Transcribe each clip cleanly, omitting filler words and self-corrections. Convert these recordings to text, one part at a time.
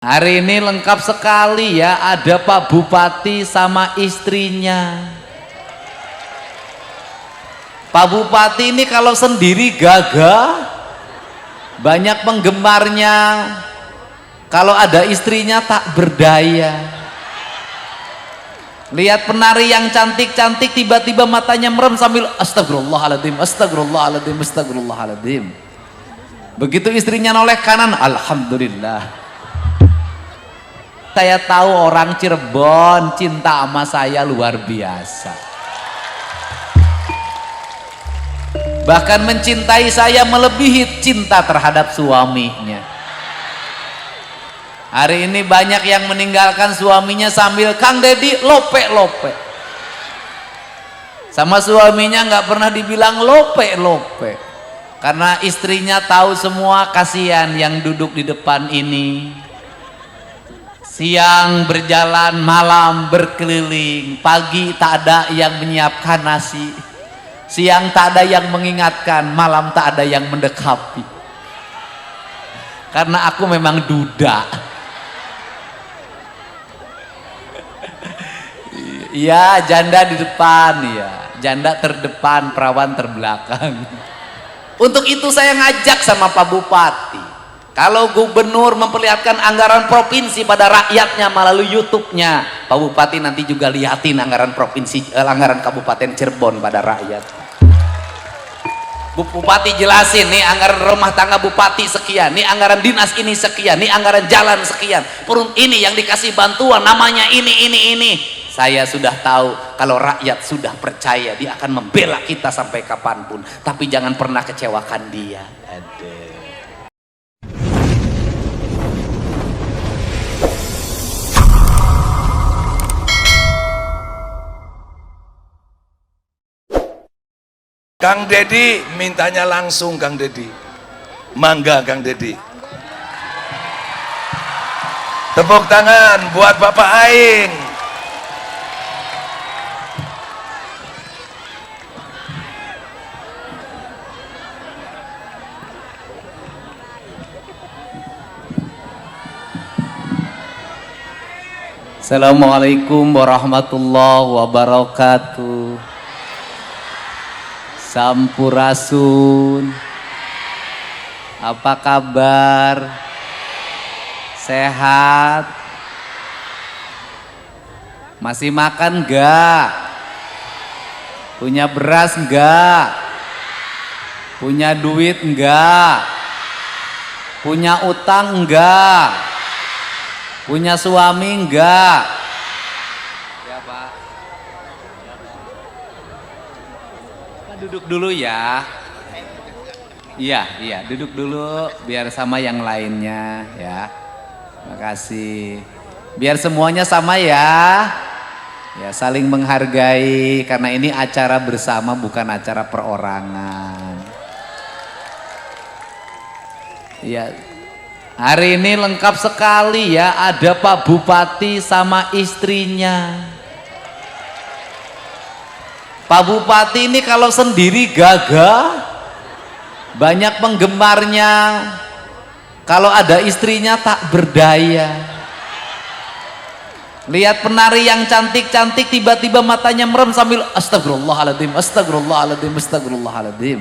Hari ini lengkap sekali ya, ada Pak Bupati sama istrinya. Pak Bupati ini kalau sendiri gagah, banyak penggemarnya. Kalau ada istrinya tak berdaya. Lihat penari yang cantik-cantik, tiba-tiba matanya merem sambil astagfirullahaladzim, astagfirullahaladzim, astagfirullahaladzim. Begitu istrinya noleh kanan, alhamdulillah. Saya tahu orang Cirebon cinta sama saya luar biasa. Bahkan mencintai saya melebihi cinta terhadap suaminya. Hari ini banyak yang meninggalkan suaminya sambil Kang Dedi lope-lope. Sama suaminya nggak pernah dibilang lope-lope. Karena istrinya tahu semua, kasihan yang duduk di depan ini. Siang berjalan, malam berkeliling, pagi tak ada yang menyiapkan nasi, siang tak ada yang mengingatkan, malam tak ada yang mendekapi. Karena aku memang duda. Iya, janda di depan, ya, janda terdepan, perawan terbelakang. Untuk itu saya ngajak sama Pak Bupati. Kalau gubernur memperlihatkan anggaran provinsi pada rakyatnya melalui YouTube-nya, Pak Bupati nanti juga lihatin anggaran provinsi, anggaran Kabupaten Cirebon pada rakyat. Bupati jelasin, nih anggaran rumah tangga Bupati sekian, nih anggaran dinas ini sekian, nih anggaran jalan sekian, perun ini yang dikasih bantuan namanya ini. Saya sudah tahu kalau rakyat sudah percaya, dia akan membela kita sampai kapanpun. Tapi jangan pernah kecewakan dia. Aduh. Kang Dedi mintanya langsung, Kang Dedi. Mangga Kang Dedi. Tepuk tangan buat Bapak Aing. Assalamualaikum warahmatullahi wabarakatuh. Sampurasun, apa kabar? Sehat? Masih makan enggak? Punya beras enggak? Punya duit enggak? Punya utang enggak? Punya suami enggak? Ya Pak. Duduk dulu ya. Iya, duduk dulu biar sama yang lainnya ya. Makasih. Biar semuanya sama ya. Ya, saling menghargai karena ini acara bersama bukan acara perorangan. Iya. Hari ini lengkap sekali ya, ada Pak Bupati sama istrinya. Pak Bupati ini kalau sendiri gagah, banyak penggemarnya. Kalau ada istrinya tak berdaya. Lihat penari yang cantik-cantik, tiba-tiba matanya merem sambil astagfirullahaladzim, astagfirullahaladzim, astagfirullahaladzim.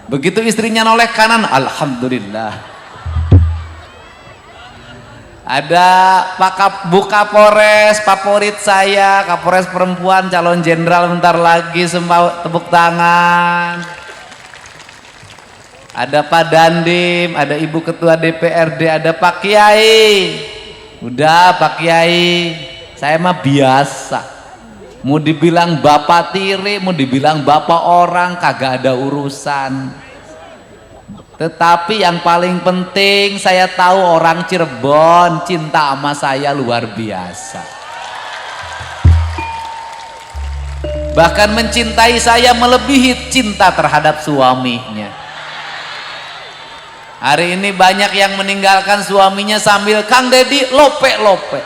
Begitu istrinya noleh kanan, alhamdulillah. Ada Pak Kapolres favorit saya, Kapolres perempuan, calon jenderal bentar lagi, tepuk tangan. Ada Pak Dandim, ada Ibu Ketua DPRD, ada Pak Kiai. Udah Pak Kiai, saya mah biasa. Mau dibilang bapak tiri, mau dibilang bapak orang, kagak ada urusan. Tetapi yang paling penting, saya tahu orang Cirebon cinta sama saya luar biasa. Bahkan mencintai saya melebihi cinta terhadap suaminya. Hari ini banyak yang meninggalkan suaminya sambil Kang Dedi lope-lope.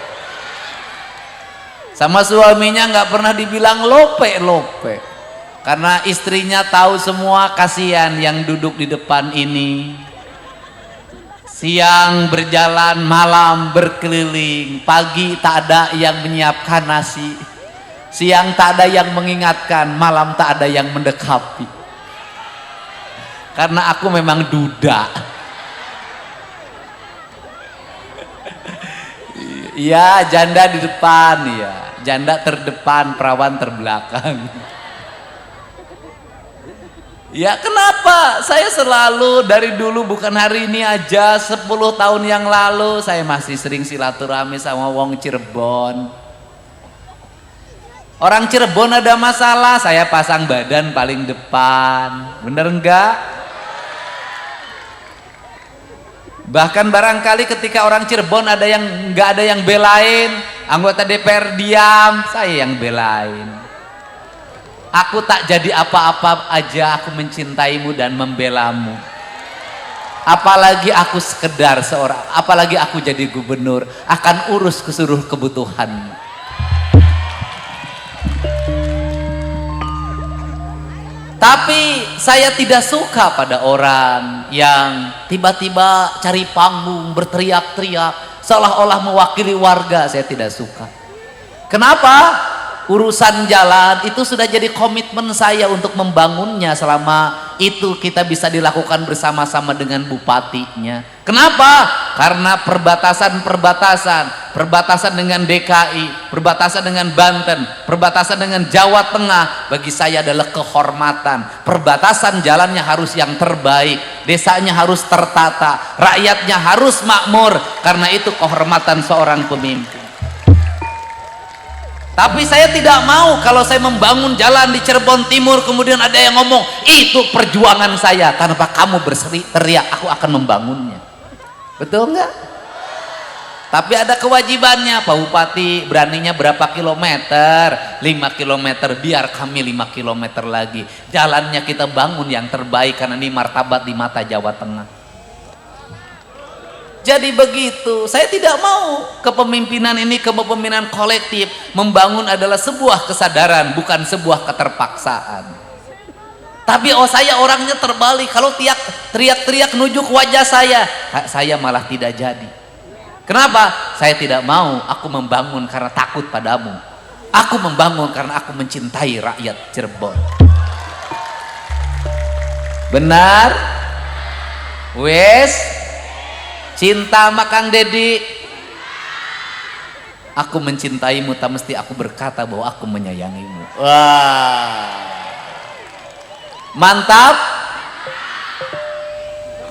Sama suaminya nggak pernah dibilang lope-lope. Karena istrinya tahu semua, kasihan yang duduk di depan ini. Siang berjalan, malam berkeliling, pagi tak ada yang menyiapkan nasi, siang tak ada yang mengingatkan, malam tak ada yang mendekapi. Karena aku memang duda. Iya, janda di depan, ya. Janda terdepan, perawan terbelakang. Ya kenapa? Saya selalu dari dulu, bukan hari ini aja, 10 tahun yang lalu saya masih sering silaturahmi sama wong Cirebon. Orang Cirebon ada masalah, saya pasang badan paling depan. Bener enggak? Bahkan barangkali ketika orang Cirebon ada yang enggak ada yang belain, anggota DPR diam, saya yang belain. Aku tak jadi apa-apa aja, aku mencintaimu dan membelamu. Apalagi aku sekedar seorang, apalagi aku jadi gubernur, akan urus ke seluruh kebutuhanmu. Tapi saya tidak suka pada orang yang tiba-tiba cari panggung, berteriak-teriak, seolah-olah mewakili warga. Saya tidak suka. Kenapa? Urusan jalan itu sudah jadi komitmen saya untuk membangunnya, selama itu kita bisa dilakukan bersama-sama dengan bupatinya. Kenapa? Karena perbatasan dengan DKI, perbatasan dengan Banten, perbatasan dengan Jawa Tengah, bagi saya adalah kehormatan. Perbatasan jalannya harus yang terbaik, desanya harus tertata, rakyatnya harus makmur. Karena itu kehormatan seorang pemimpin. Tapi saya tidak mau kalau saya membangun jalan di Cirebon Timur, kemudian ada yang ngomong, itu perjuangan saya, tanpa kamu teriak, aku akan membangunnya. Betul nggak? Tapi ada kewajibannya, Pak Bupati beraninya berapa kilometer? 5 kilometer, biar kami 5 kilometer lagi. Jalannya kita bangun yang terbaik, karena ini martabat di mata Jawa Tengah. Jadi begitu, saya tidak mau kepemimpinan ini kepemimpinan kolektif. Membangun adalah sebuah kesadaran, bukan sebuah keterpaksaan. Tapi saya orangnya terbalik, kalau teriak-teriak nujuk wajah saya malah tidak jadi. Kenapa? Saya tidak mau, aku membangun karena takut padamu. Aku membangun karena aku mencintai rakyat Cirebon. Benar? Wes? Cinta sama Kang Dedi. Aku mencintaimu, tak mesti aku berkata bahwa aku menyayangimu. Wah, mantap.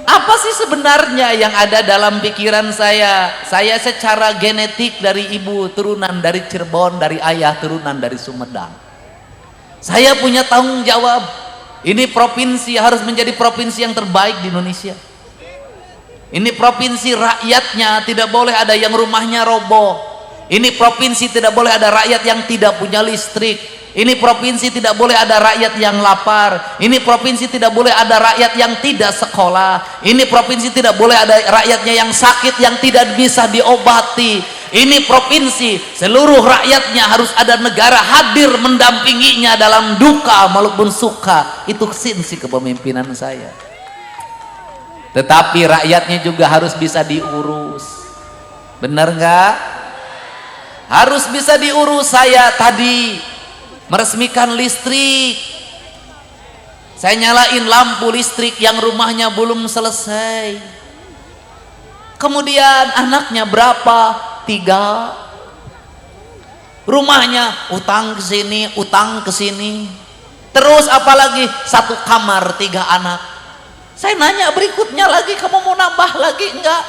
Apa sih sebenarnya yang ada dalam pikiran saya? Saya secara genetik dari ibu turunan dari Cirebon, dari ayah turunan dari Sumedang. Saya punya tanggung jawab. Ini provinsi harus menjadi provinsi yang terbaik di Indonesia. Ini provinsi rakyatnya tidak boleh ada yang rumahnya roboh. Ini provinsi tidak boleh ada rakyat yang tidak punya listrik. Ini provinsi tidak boleh ada rakyat yang lapar. Ini provinsi tidak boleh ada rakyat yang tidak sekolah. Ini provinsi tidak boleh ada rakyatnya yang sakit yang tidak bisa diobati. Ini provinsi seluruh rakyatnya harus ada negara hadir mendampinginya dalam duka maupun suka. Itu esensi kepemimpinan saya. Tetapi rakyatnya juga harus bisa diurus. Benar nggak? Harus bisa diurus. Saya tadi meresmikan listrik. Saya nyalain lampu listrik yang rumahnya belum selesai. Kemudian anaknya berapa? 3. Rumahnya utang ke sini, utang ke sini. Terus apalagi 1 kamar 3 anak. Saya nanya berikutnya lagi, kamu mau nambah lagi enggak?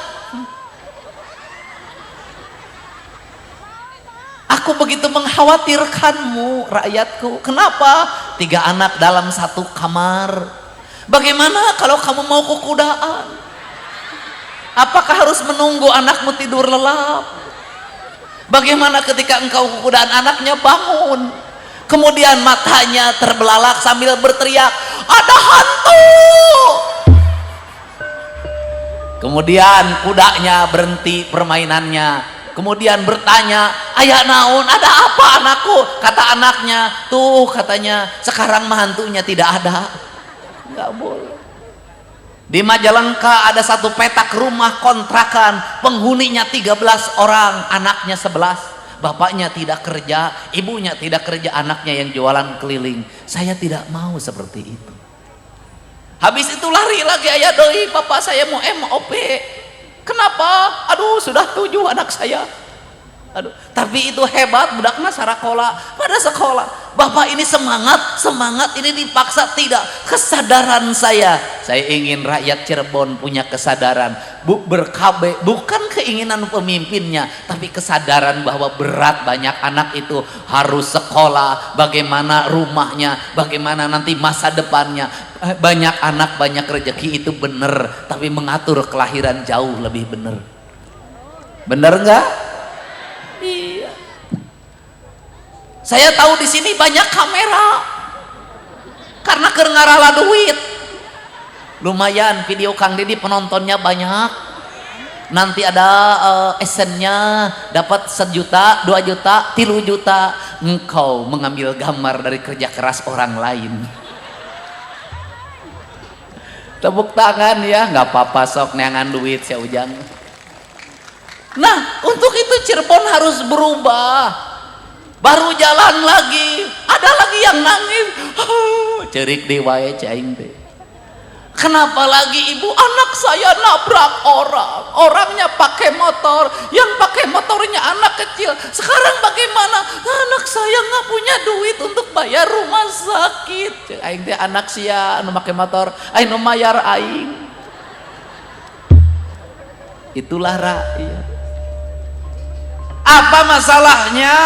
Aku begitu mengkhawatirkanmu, rakyatku. Kenapa? 3 anak dalam 1 kamar. Bagaimana kalau kamu mau kekudaan? Apakah harus menunggu anakmu tidur lelap? Bagaimana ketika engkau kekudaan, anaknya bangun, kemudian matanya terbelalak sambil berteriak, ada hantu. Kemudian kudanya berhenti permainannya, kemudian bertanya, ayah naon, ada apa anakku? Kata anaknya, tuh katanya sekarang mah hantunya tidak ada. Nggak boleh. Di Majalengka ada satu petak rumah kontrakan, penghuninya 13 orang, anaknya 11. Bapaknya tidak kerja, ibunya tidak kerja, anaknya yang jualan keliling. Saya tidak mau seperti itu. Habis itu lari lagi, ayah doi, bapak saya mau MOP. Kenapa? Aduh, sudah 7 anak saya. Aduh, tapi itu hebat, budakna sarakola pada sekolah. Bapak ini semangat ini dipaksa, tidak. Kesadaran saya ingin rakyat Cirebon punya kesadaran, bukan keinginan pemimpinnya, tapi kesadaran bahwa berat, banyak anak itu harus sekolah, bagaimana rumahnya, bagaimana nanti masa depannya. Banyak anak banyak rezeki itu benar, tapi mengatur kelahiran jauh lebih benar. Benar enggak? Iya. Saya tahu di sini banyak kamera karena ngarala duit. Lumayan video Kang Didi penontonnya banyak. Nanti ada esennya dapat 1 juta, 2 juta, 3 juta. Engkau mengambil gambar dari kerja keras orang lain. Tepuk tangan ya, nggak apa-apa, sok neangan duit saya ujang. Nah, untuk itu Cirebon harus berubah. Baru jalan lagi, ada lagi yang nangis. Cerik di wae cing teh. Kenapa lagi ibu? Anak saya nabrak orang, orangnya pakai motor, yang pakai motornya anak kecil. Sekarang bagaimana? Anak saya nggak punya duit untuk bayar rumah sakit. Aing teh anak sia anu pakai motor, aing nu mayar aing. Itulah rakyat. Apa masalahnya?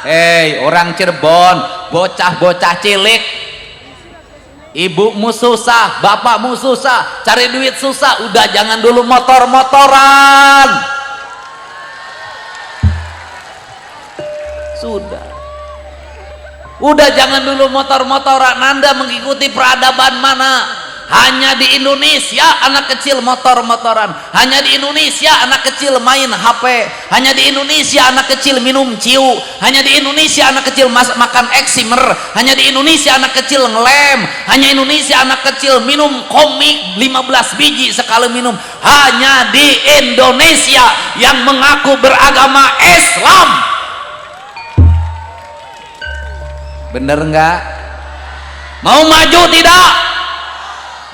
Hei, orang Cirebon, bocah-bocah cilik, ibumu susah, bapakmu susah, cari duit susah, udah jangan dulu motor-motoran. Sudah. Udah jangan dulu motor-motoran. Anda mengikuti peradaban mana? Hanya di Indonesia anak kecil motor-motoran. Hanya di Indonesia anak kecil main HP. Hanya di Indonesia anak kecil minum ciu. Hanya di Indonesia anak kecil makan eksimer. Hanya di Indonesia anak kecil ngelem. Hanya Indonesia anak kecil minum komik 15 biji sekali minum. Hanya di Indonesia yang mengaku beragama Islam. Bener nggak? Mau maju tidak?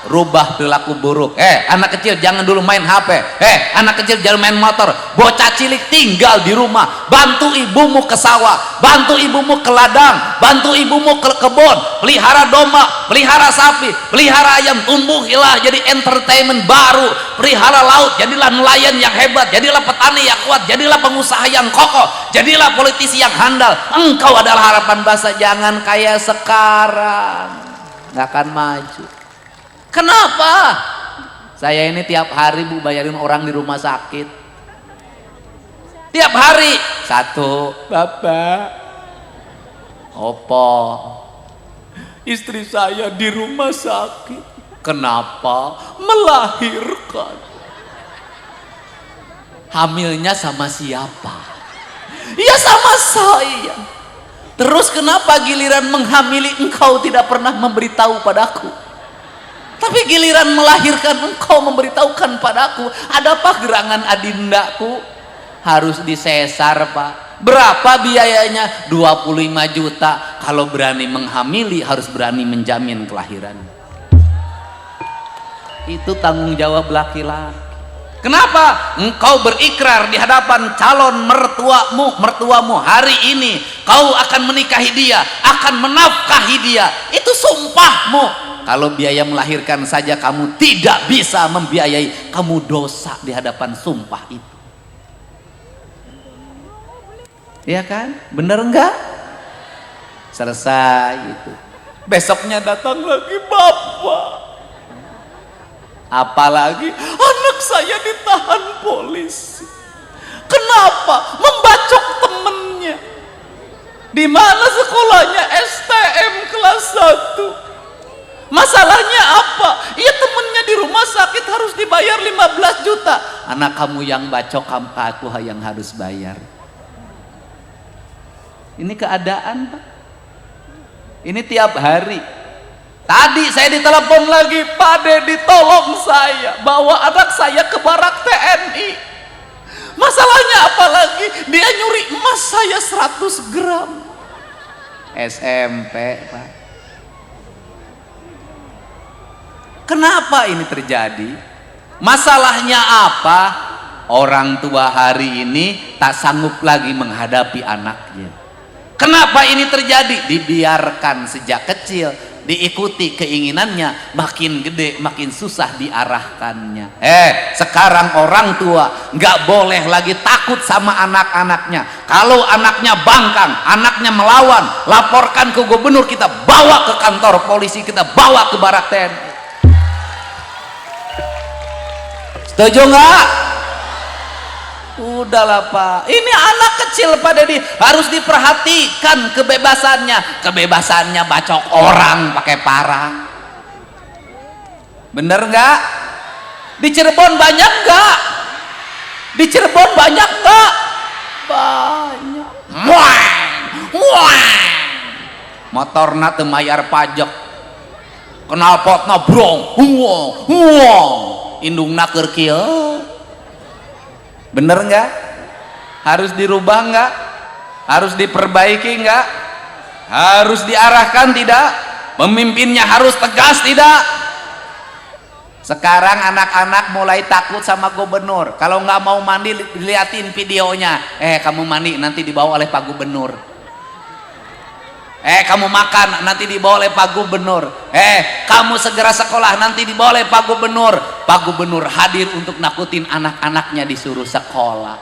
Rubah perilaku buruk. Anak kecil jangan dulu main HP. Anak kecil jangan main motor. Bocah cilik tinggal di rumah. Bantu ibumu ke sawah, bantu ibumu ke ladang, bantu ibumu ke kebun. Pelihara domba, pelihara sapi, pelihara ayam. Tumbuhilah jadi entertainment baru. Pelihara laut, jadilah nelayan yang hebat. Jadilah petani yang kuat. Jadilah pengusaha yang kokoh. Jadilah politisi yang handal. Engkau adalah harapan bangsa. Jangan kayak sekarang, nggak akan maju. Kenapa? Saya ini tiap hari bu bayarin orang di rumah sakit. Tiap hari. 1, Bapak, opo, istri saya di rumah sakit. Kenapa? Melahirkan. Hamilnya sama siapa? Ya sama saya. Terus kenapa giliran menghamili engkau tidak pernah memberitahu padaku? Tapi giliran melahirkan engkau memberitahukan padaku. Adapah gerangan adindaku? Harus disesar pak. Berapa biayanya? 25 juta. Kalau berani menghamili harus berani menjamin kelahiran. Itu tanggung jawab laki-laki. Kenapa? Engkau berikrar di hadapan calon mertuamu hari ini kau akan menikahi dia, akan menafkahi dia. Itu sumpahmu. Kalau biaya melahirkan saja kamu tidak bisa membiayai, kamu dosa di hadapan sumpah itu. Iya kan? Bener enggak? Selesai itu. Besoknya datang lagi bapak. Apalagi anak saya ditahan polisi. Kenapa? Membacok temennya. Di mana sekolahnya? STM kelas 1. Masalahnya apa? Iya temennya di rumah sakit harus dibayar 15 juta. Anak kamu yang bacok, aku yang harus bayar. Ini keadaan pak. Ini tiap hari. Tadi saya ditelepon lagi, Pak Dedi tolong saya bawa anak saya ke barak TNI. Masalahnya apa lagi? Dia nyuri emas saya 100 gram. SMP, Pak. Kenapa ini terjadi? Masalahnya apa? Orang tua hari ini tak sanggup lagi menghadapi anaknya. Kenapa ini terjadi? Dibiarkan sejak kecil, diikuti keinginannya, makin gede makin susah diarahkannya. Sekarang orang tua nggak boleh lagi takut sama anak-anaknya. Kalau anaknya bangkang, anaknya melawan, laporkan ke gubernur, kita bawa ke kantor polisi, kita bawa ke barak TNI. Setuju nggak? Udahlah Pak, ini anak kecil Pak Dedi, harus diperhatikan kebebasannya bacok orang pakai parang. Bener nggak? Di Cirebon banyak nggak? Di Cirebon banyak nggak? Banyak. Motorna teu mayar pajak, knalpotna brong, indungna keur kieu. Bener nggak? Harus dirubah nggak? Harus diperbaiki nggak? Harus diarahkan tidak? Pemimpinnya harus tegas tidak? Sekarang anak-anak mulai takut sama gubernur. Kalau nggak mau mandi, diliatin videonya. Kamu mandi nanti dibawa oleh Pak Gubernur. Kamu makan nanti dibawa oleh Pak Gubernur. Kamu segera sekolah nanti dibawa oleh Pak Gubernur. Pak Gubernur hadir untuk nakutin anak-anaknya disuruh sekolah.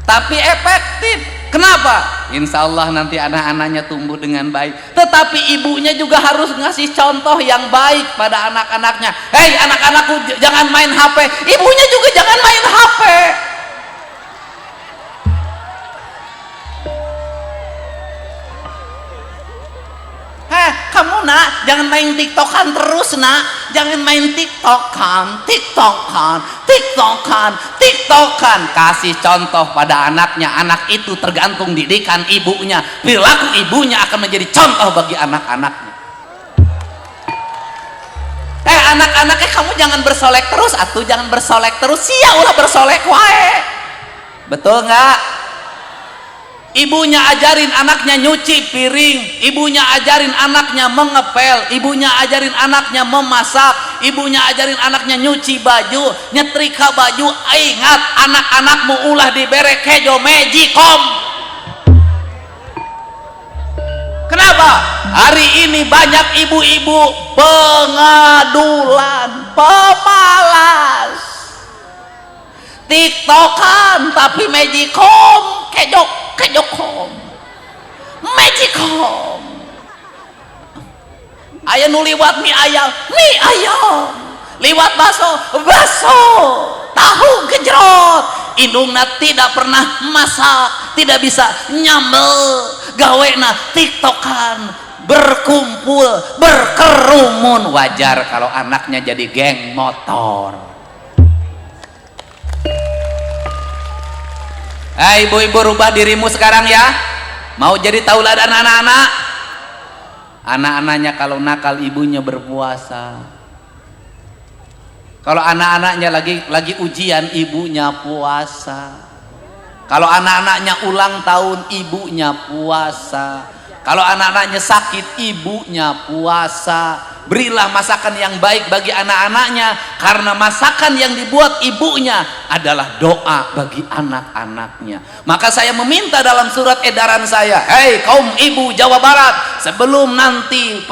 Tapi efektif. Kenapa? Insya Allah nanti anak-anaknya tumbuh dengan baik. Tetapi ibunya juga harus ngasih contoh yang baik pada anak-anaknya. Anak-anakku jangan main HP. Ibunya juga jangan main HP. Kamu nak, jangan main tiktokan terus nak. Jangan main tiktokan. Kasih contoh pada anaknya. Anak itu tergantung didikan ibunya. Perilaku ibunya akan menjadi contoh bagi anak-anaknya. Anak-anaknya kamu jangan bersolek terus. Jangan bersolek terus. Sia ulah bersolek wae. Betul nggak? Ibunya ajarin anaknya nyuci piring, ibunya ajarin anaknya mengepel, ibunya ajarin anaknya memasak, ibunya ajarin anaknya nyuci baju, nyetrika baju. Ingat, anak-anakmu ulah dibere kejo magicom. Kenapa? Hari ini banyak ibu-ibu pengadulan, pemalas, tiktokan tapi magicom, kejokom, magicom. Aya nu liwat mie ayam, liwat baso, tahu gejrot. Indungna tidak pernah masak, tidak bisa nyambel, gawena tiktokan, berkumpul, berkerumun. Wajar kalau anaknya jadi geng motor. Ibu-ibu, rubah dirimu sekarang ya. Mau jadi tauladan anak-anak. Anak-anaknya kalau nakal, ibunya berpuasa. Kalau anak-anaknya lagi ujian, ibunya puasa. Kalau anak-anaknya ulang tahun, ibunya puasa. Kalau anak-anaknya sakit, ibunya puasa. Berilah masakan yang baik bagi anak-anaknya, karena masakan yang dibuat ibunya adalah doa bagi anak-anaknya. Maka saya meminta dalam surat edaran saya, kaum ibu Jawa Barat, sebelum nanti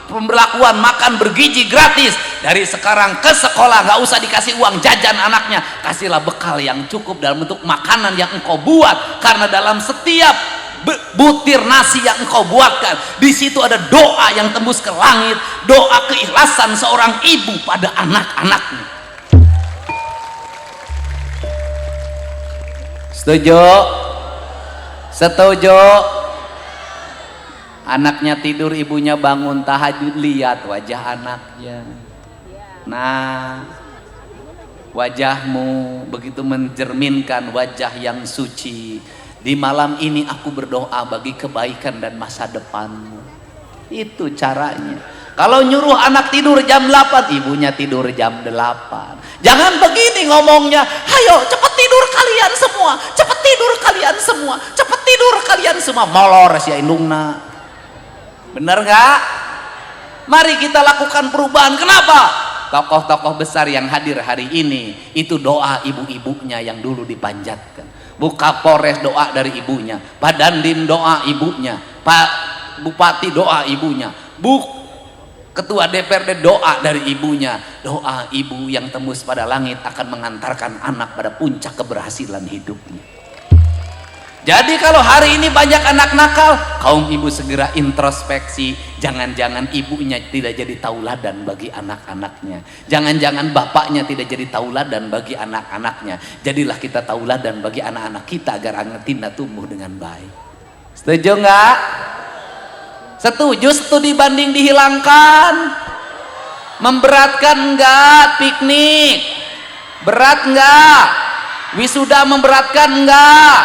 pemberlakuan makan bergizi gratis, dari sekarang ke sekolah gak usah dikasih uang jajan anaknya, kasihlah bekal yang cukup dalam bentuk makanan yang engkau buat, karena dalam setiap butir nasi yang engkau buatkan, di situ ada doa yang tembus ke langit, doa keikhlasan seorang ibu pada anak-anaknya. Setuju? Setuju? Anaknya tidur, ibunya bangun tahajud, lihat wajah anaknya. Nah, wajahmu begitu mencerminkan wajah yang suci. Di malam ini aku berdoa bagi kebaikan dan masa depanmu. Itu caranya. Kalau nyuruh anak tidur jam 8, ibunya tidur jam 8. Jangan begini ngomongnya, ayo cepet tidur kalian semua, cepet tidur kalian semua, cepet tidur kalian semua. Molor si indungna. Bener gak? Mari kita lakukan perubahan. Kenapa? Tokoh-tokoh besar yang hadir hari ini itu doa ibu-ibunya yang dulu dipanjatkan. Bu Kapolres doa dari ibunya, Pak Dandim doa ibunya, Pak Bupati doa ibunya, Bu Ketua DPRD doa dari ibunya. Doa ibu yang tembus pada langit akan mengantarkan anak pada puncak keberhasilan hidupnya. Jadi kalau hari ini banyak anak nakal, kaum ibu segera introspeksi. Jangan-jangan ibunya tidak jadi tauladan bagi anak-anaknya. Jangan-jangan bapaknya tidak jadi tauladan bagi anak-anaknya. Jadilah kita tauladan bagi anak-anak kita agar anak kita tumbuh dengan baik. Setuju nggak? Setuju studi banding dihilangkan? Memberatkan nggak piknik? Berat nggak? Wisuda memberatkan nggak?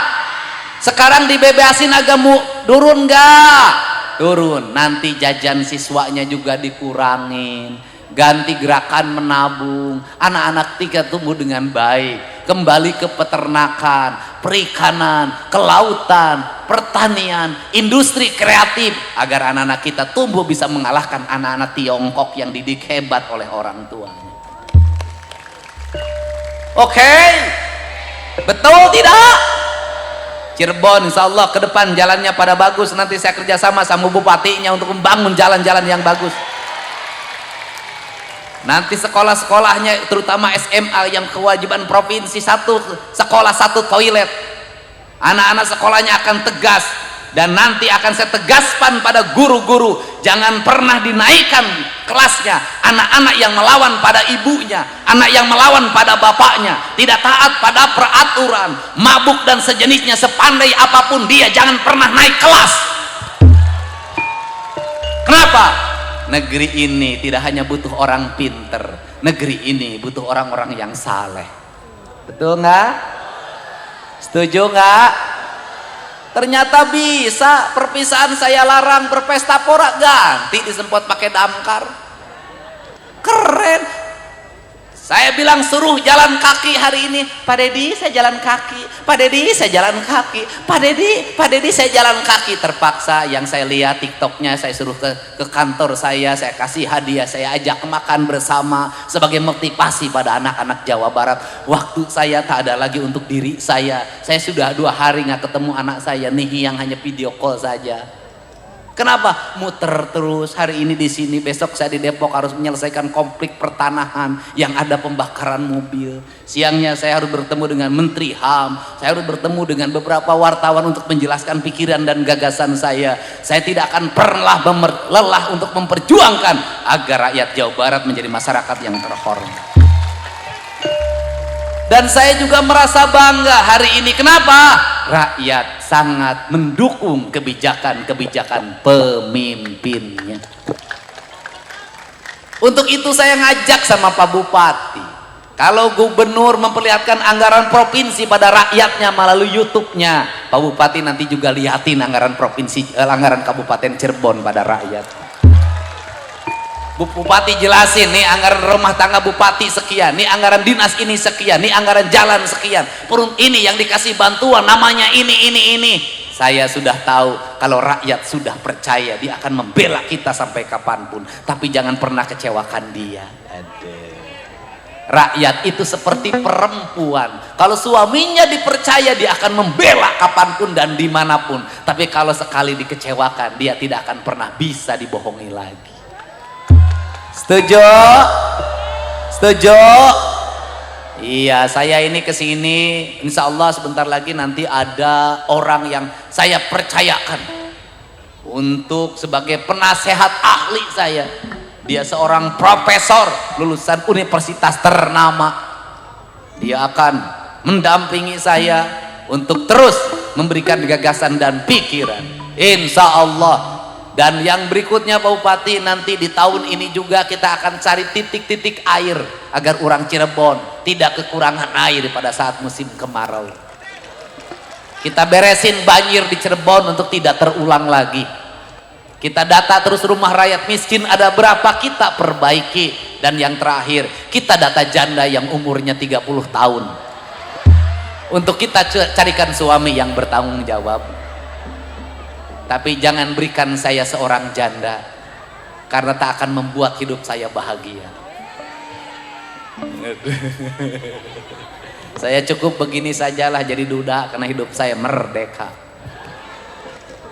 Sekarang dibebasin agak turun nggak? Turun. Nanti jajan siswanya juga dikurangin. Ganti gerakan menabung. Anak-anak kita tumbuh dengan baik. Kembali ke peternakan, perikanan, kelautan, pertanian, industri kreatif, agar anak-anak kita tumbuh bisa mengalahkan anak-anak Tiongkok yang didik hebat oleh orang tuanya. Oke? Betul tidak? Cirebon insya Allah ke depan jalannya pada bagus. Nanti saya kerjasama sama bupatinya untuk membangun jalan-jalan yang bagus. Nanti sekolah-sekolahnya terutama SMA yang kewajiban provinsi satu sekolah satu toilet. Anak-anak sekolahnya akan tegas. Dan nanti akan saya tegaskan pada guru-guru, jangan pernah dinaikkan kelasnya anak-anak yang melawan pada ibunya, anak yang melawan pada bapaknya, tidak taat pada peraturan, mabuk dan sejenisnya. Sepandai apapun dia, jangan pernah naik kelas. Kenapa? Negeri ini tidak hanya butuh orang pinter, negeri ini butuh orang-orang yang saleh. Betul nggak? Setuju nggak? Ternyata bisa. Perpisahan saya larang, berpesta pora ganti disemprot pakai damkar. Keren. Saya bilang suruh jalan kaki hari ini. Pak Dedi saya jalan kaki. Pak Dedi saya jalan kaki. Pak Dedi saya jalan kaki. Terpaksa yang saya lihat TikToknya saya suruh ke kantor saya kasih hadiah, saya ajak makan bersama sebagai motivasi pada anak-anak Jawa Barat. Waktu saya tak ada lagi untuk diri saya. Saya sudah 2 hari nggak ketemu anak saya nih yang hanya video call saja. Kenapa? Muter terus, hari ini di sini, besok saya di Depok harus menyelesaikan konflik pertanahan yang ada pembakaran mobil. Siangnya saya harus bertemu dengan Menteri HAM, saya harus bertemu dengan beberapa wartawan untuk menjelaskan pikiran dan gagasan saya. Saya tidak akan pernah lelah untuk memperjuangkan agar rakyat Jawa Barat menjadi masyarakat yang terhormat. Dan saya juga merasa bangga hari ini. Kenapa? Rakyat sangat mendukung kebijakan-kebijakan pemimpinnya. Untuk itu saya ngajak sama Pak Bupati, kalau gubernur memperlihatkan anggaran provinsi pada rakyatnya melalui YouTube-nya, Pak Bupati nanti juga lihatin anggaran provinsi, anggaran Kabupaten Cirebon pada rakyat. Bupati jelasin, nih anggaran rumah tangga bupati sekian, nih anggaran dinas ini sekian, nih anggaran jalan sekian, perun ini yang dikasih bantuan namanya ini. Saya sudah tahu kalau rakyat sudah percaya, dia akan membela kita sampai kapanpun. Tapi jangan pernah kecewakan dia. Rakyat itu seperti perempuan, kalau suaminya dipercaya dia akan membela kapanpun dan dimanapun. Tapi kalau sekali dikecewakan, dia tidak akan pernah bisa dibohongi lagi. Setuju? Setuju? Iya, saya ini kesini, insya Allah sebentar lagi nanti ada orang yang saya percayakan untuk sebagai penasehat ahli saya. Dia seorang profesor lulusan universitas ternama. Dia akan mendampingi saya untuk terus memberikan gagasan dan pikiran, insya Allah. Dan yang berikutnya Pak Bupati, nanti di tahun ini juga kita akan cari titik-titik air agar orang Cirebon tidak kekurangan air pada saat musim kemarau. Kita beresin banjir di Cirebon untuk tidak terulang lagi. Kita data terus rumah rakyat miskin ada berapa, kita perbaiki. Dan yang terakhir, kita data janda yang umurnya 30 tahun. Untuk kita carikan suami yang bertanggung jawab. Tapi jangan berikan saya seorang janda, karena tak akan membuat hidup saya bahagia. Saya cukup begini sajalah jadi duda, karena hidup saya merdeka.